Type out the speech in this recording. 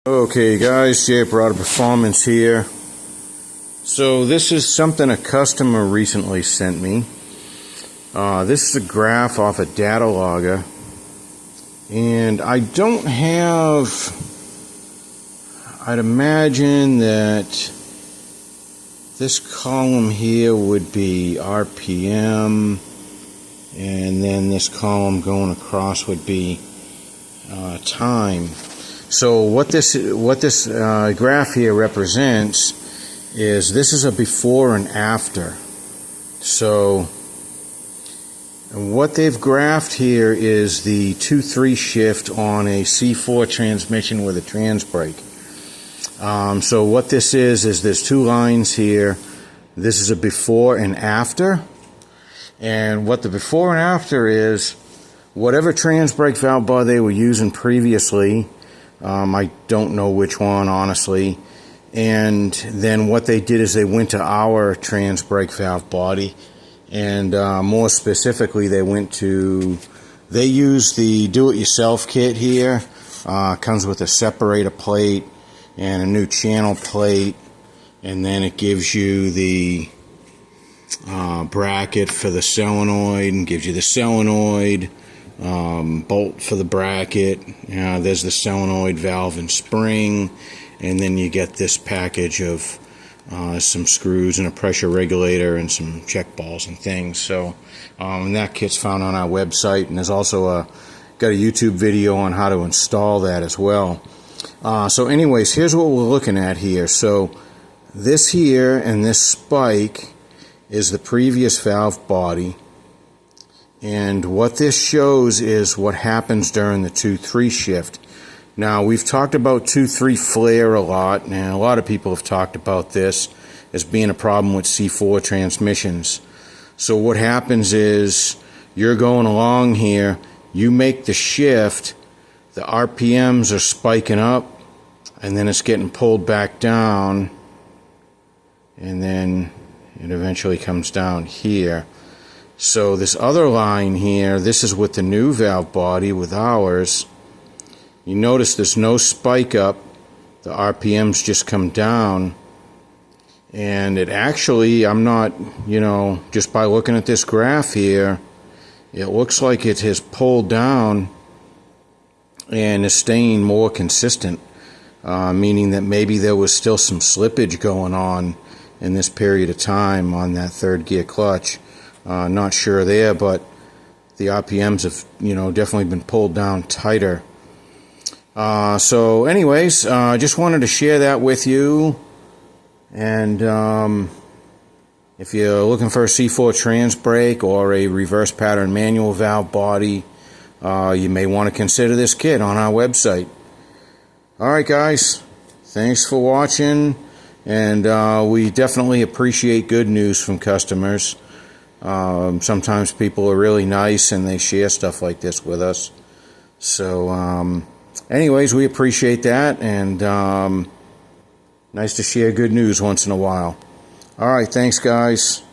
Okay guys, Jay Auto Performance here. So this is something a customer recently sent me. This is a graph off a data logger, and I don't have, I'd imagine that this column here would be RPM, and then this column going across would be time. So what this graph here represents is this is a before and after. So what they've graphed here is the 2-3 shift on a C4 transmission with a trans brake. So what this is there's two lines here. This is a before and after. And what the before and after is, whatever trans brake valve bar they were using previously, I don't know which one, honestly. And then what they did is they went to our trans brake valve body, and more specifically, they used the do-it-yourself kit here. Comes with a separator plate and a new channel plate, and then it gives you the bracket for the solenoid, and gives you the solenoid bolt for the bracket. There's the solenoid valve and spring, and then you get this package of some screws and a pressure regulator and some check balls and things. So and that kit's found on our website, and there's also got a YouTube video on how to install that as well. So anyways, here's what we're looking at here. So this here and this spike is the previous valve body. And what this shows is what happens during the 2-3 shift. Now, we've talked about 2-3 Flair a lot, and a lot of people have talked about this as being a problem with C4 transmissions. So what happens is, you're going along here, you make the shift, the RPMs are spiking up, and then it's getting pulled back down, and then it eventually comes down here. So this other line here, this is with the new valve body with ours. You notice there's no spike up. The RPMs just come down. And it actually, I'm not, just by looking at this graph here, it looks like it has pulled down and is staying more consistent. Meaning that maybe there was still some slippage going on in this period of time on that third gear clutch. Not sure there, but the RPMs have, definitely been pulled down tighter. So anyways, just wanted to share that with you. And if you're looking for a C4 trans brake or a reverse pattern manual valve body, you may want to consider this kit on our website. Alright guys, thanks for watching, and we definitely appreciate good news from customers. Sometimes people are really nice and they share stuff like this with us. So anyways, we appreciate that, and nice to share good news once in a while. Alright, thanks guys.